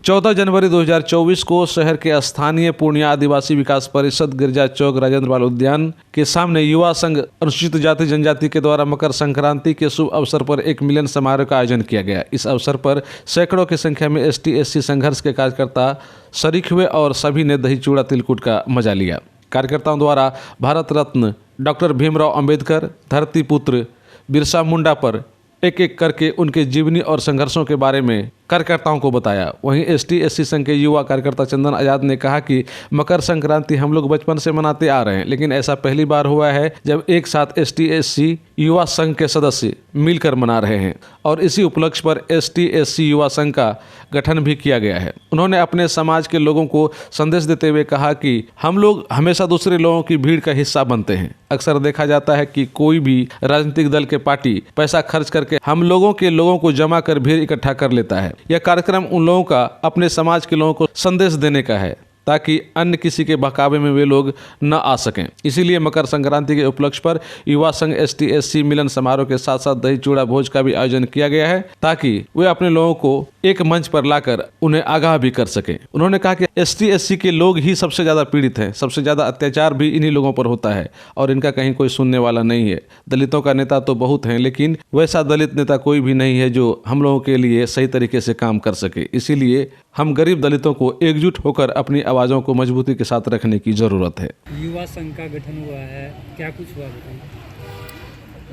14 जनवरी 2024 को शहर के स्थानीय पूर्णिया आदिवासी विकास परिषद गिरजा चौक राजेंद्र बाल उद्यान के सामने युवा संघ अनुसूचित जाति जनजाति के द्वारा मकर संक्रांति के शुभ अवसर पर एक मिलन समारोह का आयोजन किया गया। इस अवसर पर सैकड़ों की संख्या में ST/SC संघर्ष के कार्यकर्ता शरीक हुए और सभी ने दही चूड़ा तिलकुट का मजा लिया। कार्यकर्ताओं द्वारा भारत रत्न डॉक्टर भीमराव अंबेडकर, धरती पुत्र बिरसा मुंडा पर एक एक करके उनके जीवनी और संघर्षों के बारे में कार्यकर्ताओं को बताया। वहीं ST/SC संघ के युवा कार्यकर्ता चंदन आजाद ने कहा कि मकर संक्रांति हम लोग बचपन से मनाते आ रहे हैं, लेकिन ऐसा पहली बार हुआ है जब एक साथ ST/SC युवा संघ के सदस्य मिलकर मना रहे हैं और इसी उपलक्ष्य पर ST/SC युवा संघ का गठन भी किया गया है। उन्होंने अपने समाज के लोगों को संदेश देते हुए कहा कि हम लोग हमेशा दूसरे लोगों की भीड़ का हिस्सा बनते हैं। अक्सर देखा जाता है कि कोई भी राजनीतिक दल के पार्टी पैसा खर्च करके हम लोगों को जमा कर भीड़ इकट्ठा कर लेता है। यह कार्यक्रम उन लोगों का अपने समाज के लोगों को संदेश देने का है ताकि अन्य किसी के बहकावे में वे लोग न आ सकें। इसीलिए मकर संक्रांति के उपलक्ष्य पर युवा संघ ST/SC मिलन समारोह के साथ साथ दही चूड़ा भोज का भी आयोजन किया गया है ताकि वे अपने लोगों को एक मंच पर लाकर उन्हें आगाह भी कर सकें। उन्होंने कहा कि ST/SC के लोग ही सबसे ज़्यादा पीड़ित हैं, सबसे ज़्यादा अत्याचार भी इन्हीं लोगों पर होता है और इनका कहीं कोई सुनने वाला नहीं है। दलितों का नेता तो बहुत हैं, लेकिन वैसा दलित नेता कोई भी नहीं है जो हम लोगों के लिए सही तरीके से काम कर सके। इसीलिए हम गरीब दलितों को एकजुट होकर अपनी आवाज़ों को मजबूती के साथ रखने की ज़रूरत है। युवा संघ का गठन हुआ है, क्या कुछ हुआ बताइए?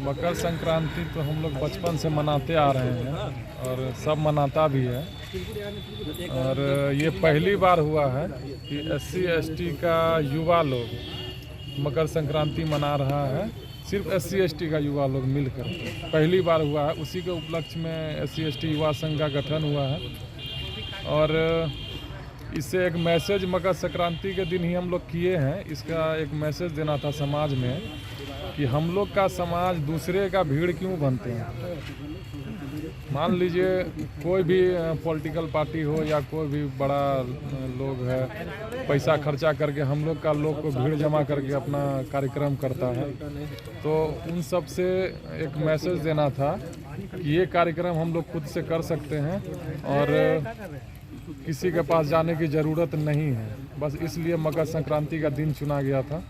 मकर संक्रांति तो हम लोग बचपन से मनाते आ रहे हैं और सब मनाता भी है और ये पहली बार हुआ है कि SC/ST का युवा लोग मकर संक्रांति मना रहा है। सिर्फ SC/ST का युवा लोग मिलकर पहली बार हुआ है। उसी के उपलक्ष्य में SC/ST युवा संघ का गठन हुआ है और इससे एक मैसेज मकर संक्रांति के दिन ही हम लोग किए हैं। इसका एक मैसेज देना था समाज में कि हम लोग का समाज दूसरे का भीड़ क्यों बनते हैं। मान लीजिए कोई भी पॉलिटिकल पार्टी हो या कोई भी बड़ा लोग है, पैसा खर्चा करके हम लोग का लोग को भीड़ जमा करके अपना कार्यक्रम करता है, तो उन सब से एक मैसेज देना था कि ये कार्यक्रम हम लोग खुद से कर सकते हैं और किसी के पास जाने की ज़रूरत नहीं है। बस इसलिए मकर संक्रांति का दिन चुना गया था।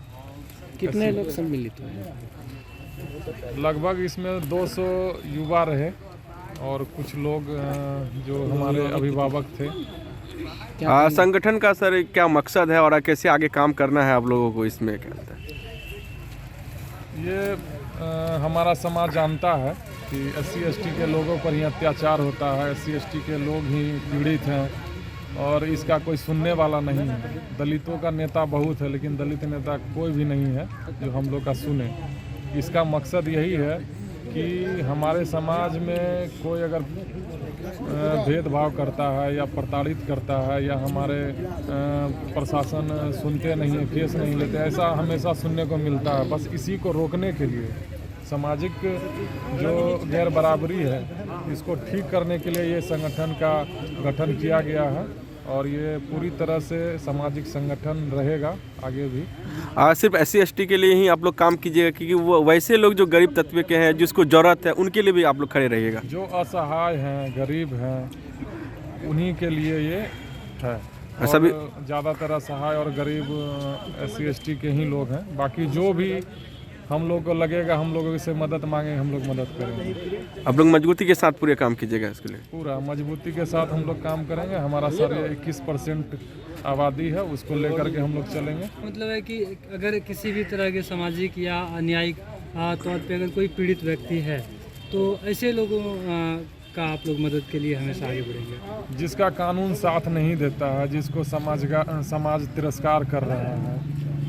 कितने लोग सम्मिलित हुए? लगभग इसमें 200 युवा रहे और कुछ लोग जो हमारे अभिभावक थे। संगठन का सर क्या मकसद है और कैसे आगे काम करना है आप लोगों को, इसमें क्या होता है? ये हमारा समाज जानता है कि SC/ST के लोगों पर ही अत्याचार होता है, SC/ST के लोग ही पीड़ित हैं और इसका कोई सुनने वाला नहीं है। दलितों का नेता बहुत है, लेकिन दलित नेता कोई भी नहीं है जो हम लोग का सुने। इसका मकसद यही है कि हमारे समाज में कोई अगर भेदभाव करता है या प्रताड़ित करता है या हमारे प्रशासन सुनते नहीं है, केस नहीं लेते, ऐसा हमेशा सुनने को मिलता है। बस इसी को रोकने के लिए सामाजिक जो गैर बराबरी है इसको ठीक करने के लिए ये संगठन का गठन किया गया है और ये पूरी तरह से सामाजिक संगठन रहेगा आगे भी। सिर्फ SC/ST के लिए ही आप लोग काम कीजिएगा क्योंकि वो वैसे लोग जो गरीब तत्व के हैं जिसको ज़रूरत है उनके लिए भी आप लोग खड़े रहिएगा? जो असहाय हैं, गरीब हैं, उन्हीं के लिए ये है। सभी ज़्यादातर असहाय और गरीब SC/ST के ही लोग हैं। बाकी जो भी हम लोग को लगेगा हम लोगों से मदद मांगे, हम लोग मदद करेंगे। आप लोग मजबूती के साथ पूरे काम कीजिएगा इसके लिए? पूरा मजबूती के साथ हम लोग काम करेंगे। हमारा सर 21% आबादी है, उसको लेकर के हम लोग चलेंगे। मतलब है कि अगर किसी भी तरह के सामाजिक या अन्यायिक तौर पे अगर कोई पीड़ित व्यक्ति है तो ऐसे लोगों का आप लोग मदद के लिए हमेशा आगे बढ़ेंगे। जिसका कानून साथ नहीं देता है, जिसको समाज तिरस्कार कर रहा है,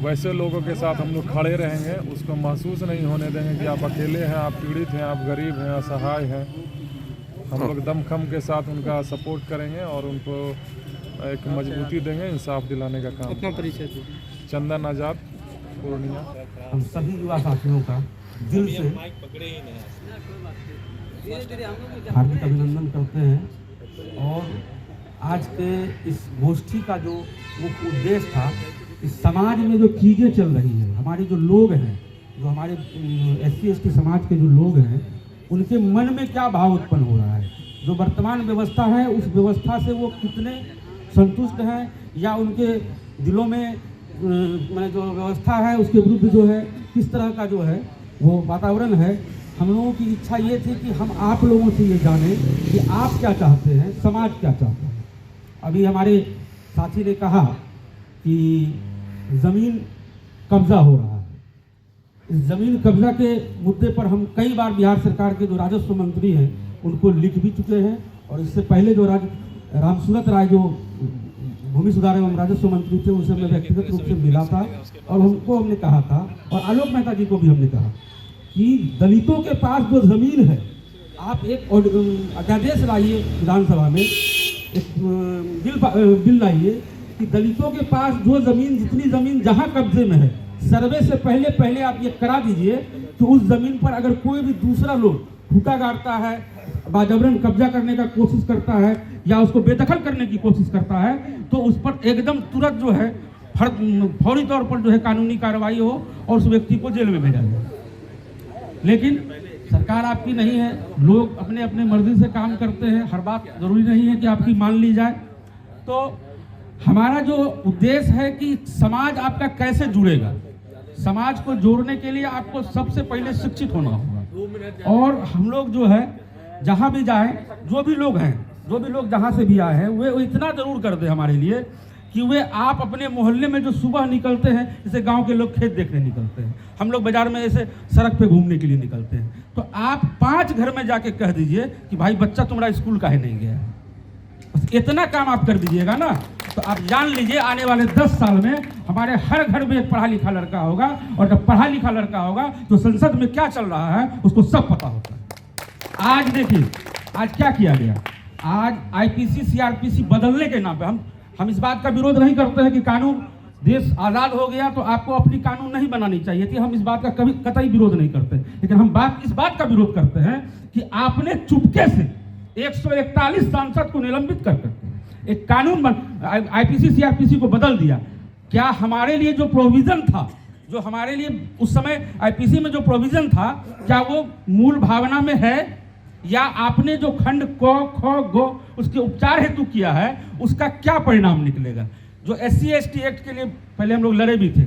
वैसे लोगों के साथ हम लोग खड़े रहेंगे। उसको महसूस नहीं होने देंगे कि आप अकेले हैं, आप पीड़ित हैं, आप गरीब हैं, असहाय हैं। हम लोग दमखम के साथ उनका सपोर्ट करेंगे और उनको एक मजबूती देंगे, इंसाफ दिलाने का काम। अपना परिचय दीजिए। चंदन आजाद, पूर्णिया। हम सभी युवा साथियों का दिल से हार्दिक अभिनंदन करते हैं और आज के इस गोष्ठी का जो मुख्य उद्देश्य था, इस समाज में जो चीज़ें चल रही हैं, हमारे जो लोग हैं, जो हमारे SC/ST समाज के जो लोग हैं, उनके मन में क्या भाव उत्पन्न हो रहा है, जो वर्तमान व्यवस्था है उस व्यवस्था से वो कितने संतुष्ट हैं या उनके दिलों में मैंने जो व्यवस्था है उसके विरुद्ध जो है किस तरह का जो है वो वातावरण है। हम लोगों की इच्छा ये थी कि हम आप लोगों से ये जानें कि आप क्या चाहते हैं, समाज क्या चाहता है। अभी हमारे साथी ने कहा कि ज़मीन कब्जा हो रहा है। इस ज़मीन कब्जा के मुद्दे पर हम कई बार बिहार सरकार के जो राजस्व मंत्री हैं उनको लिख भी चुके हैं, और इससे पहले जो रामसूरत राय जो भूमि सुधार एवं राजस्व मंत्री थे उनसे मैं व्यक्तिगत रूप से मिला था, और उनको हमने कहा था, और आलोक मेहता जी को भी हमने कहा कि दलितों के पास जो ज़मीन है, आप एक अध्यादेश लाइए विधानसभा में, एक बिल लाइए कि दलितों के पास जो ज़मीन, जितनी ज़मीन जहाँ कब्जे में है, सर्वे से पहले आप ये करा दीजिए कि उस ज़मीन पर अगर कोई भी दूसरा लोग फूटा गाड़ता है, बाजबरन कब्जा करने का कोशिश करता है या उसको बेदखल करने की कोशिश करता है, तो उस पर एकदम तुरंत जो है फौरी तौर पर जो है कानूनी कार्रवाई हो और उस व्यक्ति को जेल में भेजा जाए। लेकिन सरकार आपकी नहीं है, लोग अपने अपने मर्जी से काम करते हैं, हर बात जरूरी नहीं है कि आपकी मान ली जाए। तो हमारा जो उद्देश्य है कि समाज आपका कैसे जुड़ेगा, समाज को जोड़ने के लिए आपको सबसे पहले शिक्षित होना होगा। और हम लोग जो है जहाँ भी जाएं, जो भी लोग जहाँ से भी आए हैं, वे इतना जरूर कर दे हमारे लिए कि वे आप अपने मोहल्ले में जो सुबह निकलते हैं, जैसे गांव के लोग खेत देखने निकलते हैं, हम लोग बाजार में ऐसे सड़क पे घूमने के लिए निकलते हैं, तो आप 5 घर में जाके कह दीजिए कि भाई बच्चा तुम्हारा स्कूल काहे नहीं गया है। बस इतना काम आप कर दीजिएगा ना, तो आप जान लीजिए आने वाले 10 साल में हमारे हर घर में एक पढ़ा लिखा लड़का होगा, और जब पढ़ा लिखा लड़का होगा तो संसद में क्या चल रहा है उसको सब पता होता है। आज देखिए, आज क्या किया गया, आज IPC CRPC बदलने के नाम पे हम इस बात का विरोध नहीं करते हैं कि कानून, देश आज़ाद हो गया तो आपको अपनी कानून नहीं बनानी चाहिए थी, हम इस बात का कभी कतई विरोध नहीं करते, लेकिन हम इस बात का विरोध करते हैं कि आपने चुपके से 141 सांसद को निलंबित करके एक कानून IPC CRPC को बदल दिया। क्या हमारे लिए जो प्रोविजन था, जो हमारे लिए उस समय IPC में जो प्रोविजन था, क्या वो मूल भावना में है, या आपने जो खंड क ख ग उसके उपचार हेतु किया है उसका क्या परिणाम निकलेगा। जो SC ST एक्ट के लिए पहले हम लोग लड़े भी थे,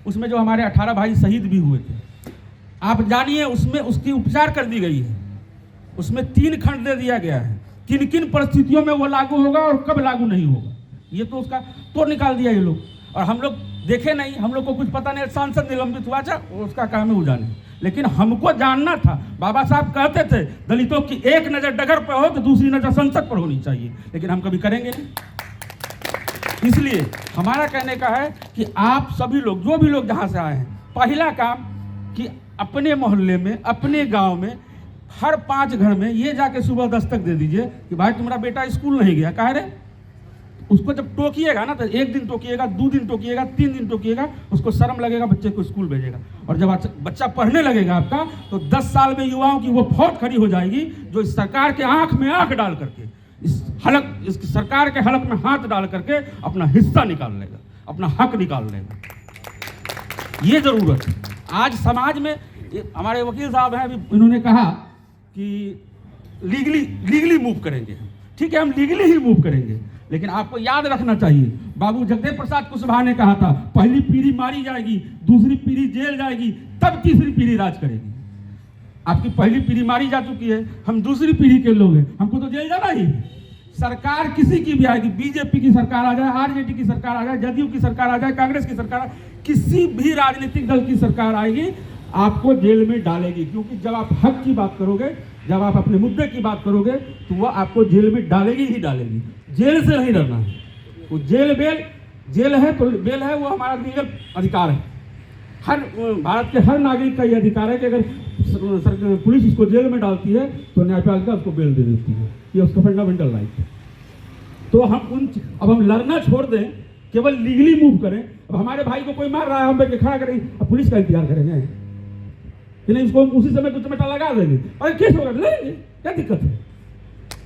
उसमें जो हमारे 18 भाई शहीद भी हुए थे, आप जानिए उसमें उसकी उपचार कर दी गई है, उसमें 3 खंड दे दिया गया है, किन किन परिस्थितियों में वो लागू होगा और कब लागू नहीं होगा, ये तो उसका तोड़ निकाल दिया ये लोग, और हम लोग देखे नहीं, हम लोग को कुछ पता नहीं, सांसद निलंबित हुआ था, उसका काम है वो जाने, लेकिन हमको जानना था। बाबा साहब कहते थे दलितों की एक नज़र डगर पर हो तो दूसरी नज़र संसद पर होनी चाहिए, लेकिन हम कभी करेंगे नहीं। इसलिए हमारा कहने का है कि आप सभी लोग, जो भी लोग जहाँ से आए हैं, पहला काम कि अपने मोहल्ले में, अपने गांव में, हर 5 घर में ये जाके सुबह दस्तक दे दीजिए कि भाई तुम्हारा बेटा स्कूल नहीं गया, कह रहे। उसको जब टोकिएगा ना, तो 1 दिन टोकिएगा, 2 दिन टोकिएगा, 3 दिन टोकिएगा, उसको शर्म लगेगा, बच्चे को स्कूल भेजेगा। और जब बच्चा पढ़ने लगेगा आपका, तो 10 साल में युवाओं की वो फौज खड़ी हो जाएगी जो इस सरकार के आंख में आंख डाल करके, इस सरकार के हलक में हाथ डाल करके अपना हिस्सा निकाल लेगा, अपना हक निकाल लेगा। ये जरूरत है आज समाज में। हमारे वकील साहब हैं, अभी इन्होंने कहा कि लीगली मूव करेंगे। ठीक है, हम लीगली ही मूव करेंगे, लेकिन आपको याद रखना चाहिए, बाबू जगदेव प्रसाद कुशवाहा ने कहा था, पहली पीढ़ी मारी जाएगी, दूसरी पीढ़ी जेल जाएगी, तब तीसरी पीढ़ी राज करेगी। आपकी पहली पीढ़ी मारी जा चुकी है, हम दूसरी पीढ़ी के लोग हैं, हमको तो जेल जाना ही। सरकार किसी की भी आएगी, बीजेपी की सरकार आ जाए, RJD की सरकार आ जाए, जदयू की सरकार आ जाए, कांग्रेस की सरकार, किसी भी राजनीतिक दल की सरकार आएगी, आपको जेल में डालेगी। क्योंकि जब आप हक की बात करोगे, जब आप अपने मुद्दे की बात करोगे, तो वह आपको जेल में डालेगी ही डालेगी। जेल से नहीं डरना है, वो जेल है तो बेल है, वो हमारा लीगल अधिकार है। हर भारत के हर नागरिक का ये अधिकार है कि अगर पुलिस उसको जेल में डालती है तो न्यायपालिका उसको बेल दे देती है, ये उसका फंडामेंटल राइट है। तो अब हम लड़ना छोड़ दें, केवल लीगली मूव करें। अब हमारे भाई को कोई मार रहा है, हम पे खड़ा करें, अब पुलिस का इंतजार करेंगे कि नहीं, इसको हम उसी समय कुछ चमेटा लगा देंगे और केस होगा, लेंगे, क्या दिक्कत है।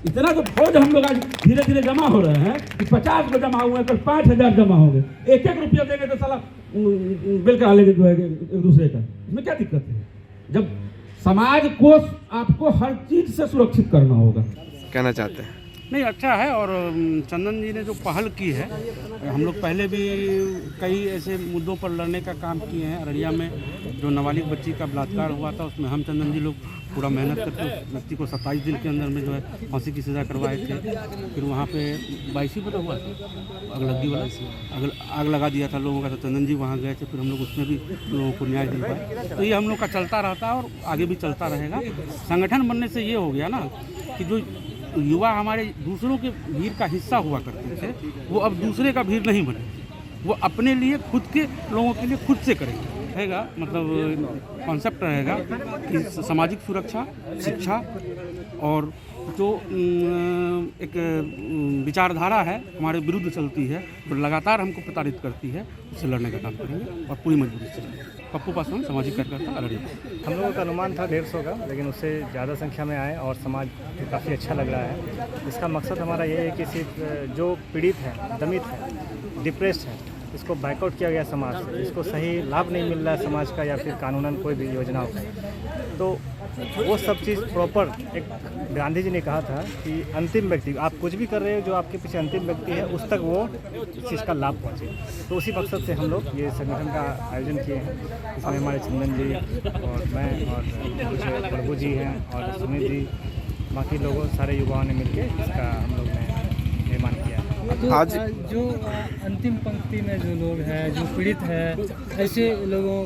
इतना तो फौज हम लोग आज धीरे धीरे जमा हो रहे हैं कि 50 को जमा हुए, कल 5000 जमा हो गए, 1-1 रुपया देंगे तो साला बिल करा लेंगे जो है एक दूसरे का। इसमें क्या दिक्कत है? जब समाज को आपको हर चीज से सुरक्षित करना होगा। कहना चाहते हैं नहीं, अच्छा है। और चंदन जी ने जो पहल की है, हम लोग पहले भी कई ऐसे मुद्दों पर लड़ने का काम किए हैं। अररिया में जो नाबालिग बच्ची का बलात्कार हुआ था, उसमें हम चंदन जी लोग पूरा मेहनत करके उस व्यक्ति को 27 दिन के अंदर में जो है फांसी की सज़ा करवाए थे। फिर वहाँ पे 22 पता हुआ था अगलग्गी वाला, आग लगा दिया था लोगों का, तो चंदन जी वहाँ गए थे। फिर हम लोग उसमें भी लोगों को न्याय दिलवाए। तो ये हम लोग का चलता रहता है और आगे भी चलता रहेगा। संगठन बनने से ये हो गया ना कि जो युवा हमारे दूसरों के भीड़ का हिस्सा हुआ करते थे, वो अब दूसरे का भीड़ नहीं बने, वो अपने लिए खुद के लोगों के लिए खुद से करेंगे। रहेगा मतलब कॉन्सेप्ट रहेगा कि सामाजिक सुरक्षा, शिक्षा और जो एक विचारधारा है हमारे विरुद्ध चलती है, तो लगातार हमको प्रताड़ित करती है, उससे लड़ने का काम करेंगे और पूरी मजबूती से। पप्पू पासवान, सामाजिक कार्यकर्ता, अररिया। हम लोगों का अनुमान था 150 का, लेकिन उससे ज़्यादा संख्या में आए और समाज काफ़ी अच्छा लग रहा है। इसका मकसद हमारा ये है कि सिर्फ जो पीड़ित है, दमित है, डिप्रेस्ड है, इसको बैकआउट किया गया समाज से, इसको सही लाभ नहीं मिल रहा है समाज का या फिर कानूनन कोई भी योजनाओं का, तो वो सब चीज़ प्रॉपर, एक गांधी जी ने कहा था कि अंतिम व्यक्ति, आप कुछ भी कर रहे हो, जो आपके पीछे अंतिम व्यक्ति है उस तक वो इस चीज़ का लाभ पहुँचे। तो उसी मकसद से हम लोग ये संगठन का आयोजन किए हैं। इसमें हमारे चंदन जी और मैं और कुछ प्रभु जी हैं और सुमित जी, बाकी लोगों सारे युवाओं ने मिलकर इसका हम लोग ने निर्माण किया है। तो आज जो अंतिम पंक्ति में जो लोग हैं, जो पीड़ित है, ऐसे लोगों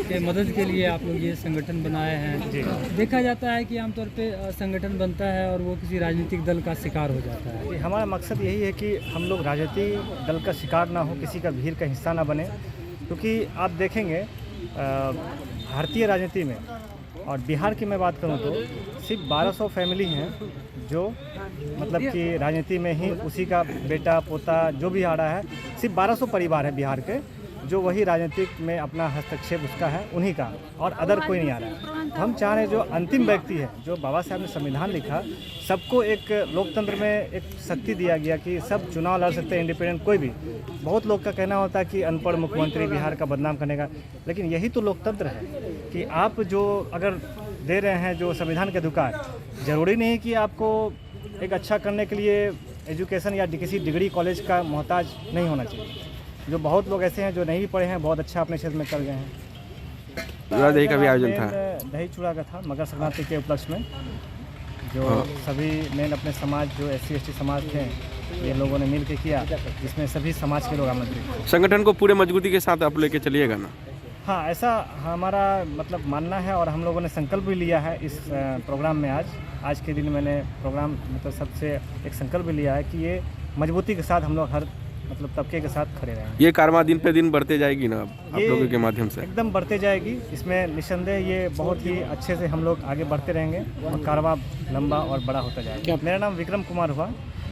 के मदद के लिए आप लोग ये संगठन बनाए हैं। देखा जाता है कि आमतौर पे संगठन बनता है और वो किसी राजनीतिक दल का शिकार हो जाता है। हमारा मकसद यही है कि हम लोग राजनीतिक दल का शिकार ना हो, किसी का भीड़ का हिस्सा ना बने, क्योंकि आप देखेंगे भारतीय राजनीति में और बिहार की मैं बात करूं तो सिर्फ 1200 फैमिली हैं जो मतलब कि राजनीति में ही उसी का बेटा पोता जो भी आ रहा है, सिर्फ 1200 परिवार है बिहार के जो वही राजनीतिक में अपना हस्तक्षेप उसका है, उन्हीं का, और अदर कोई नहीं आ रहा है। हम चाह रहे हैं जो अंतिम व्यक्ति है, जो बाबा साहब ने संविधान लिखा, सबको एक लोकतंत्र में एक शक्ति दिया गया कि सब चुनाव लड़ सकते हैं, इंडिपेंडेंट कोई भी। बहुत लोग का कहना होता है कि अनपढ़ मुख्यमंत्री बिहार का बदनाम करने का, लेकिन यही तो लोकतंत्र है कि आप जो अगर दे रहे हैं जो संविधान के अधिकार, ज़रूरी नहीं कि आपको एक अच्छा करने के लिए एजुकेशन या किसी डिग्री कॉलेज का मोहताज नहीं होना चाहिए। जो बहुत लोग ऐसे हैं जो नहीं भी पढ़े हैं, बहुत अच्छा अपने क्षेत्र में कर गए हैं। दही का भी आयोजन था, दही चूड़ा का था मकर संक्रांति के उपलक्ष्य में, जो सभी मेन अपने समाज जो SC ST समाज थे, ये लोगों ने मिल के किया, जिसमें सभी समाज के लोग आमंत्रित थे। संगठन को पूरे मजबूती के साथ आप लेके चलिएगा ना? हाँ, ऐसा हमारा मतलब मानना है और हम लोगों ने संकल्प भी लिया है इस प्रोग्राम में। आज के दिन मैंने प्रोग्राम मतलब सबसे एक संकल्प भी लिया है कि ये मजबूती के साथ हम लोग हर मतलब तबके के साथ खड़े रहें। ये कारवां दिन पे दिन बढ़ते जाएगी ना आप लोगों के माध्यम से? एकदम बढ़ते जाएगी, इसमें निस्संदेह ये बहुत ही अच्छे से हम लोग आगे बढ़ते रहेंगे और कारवां लंबा और बड़ा होता जाएगा। मेरा नाम विक्रम कुमार हुआ।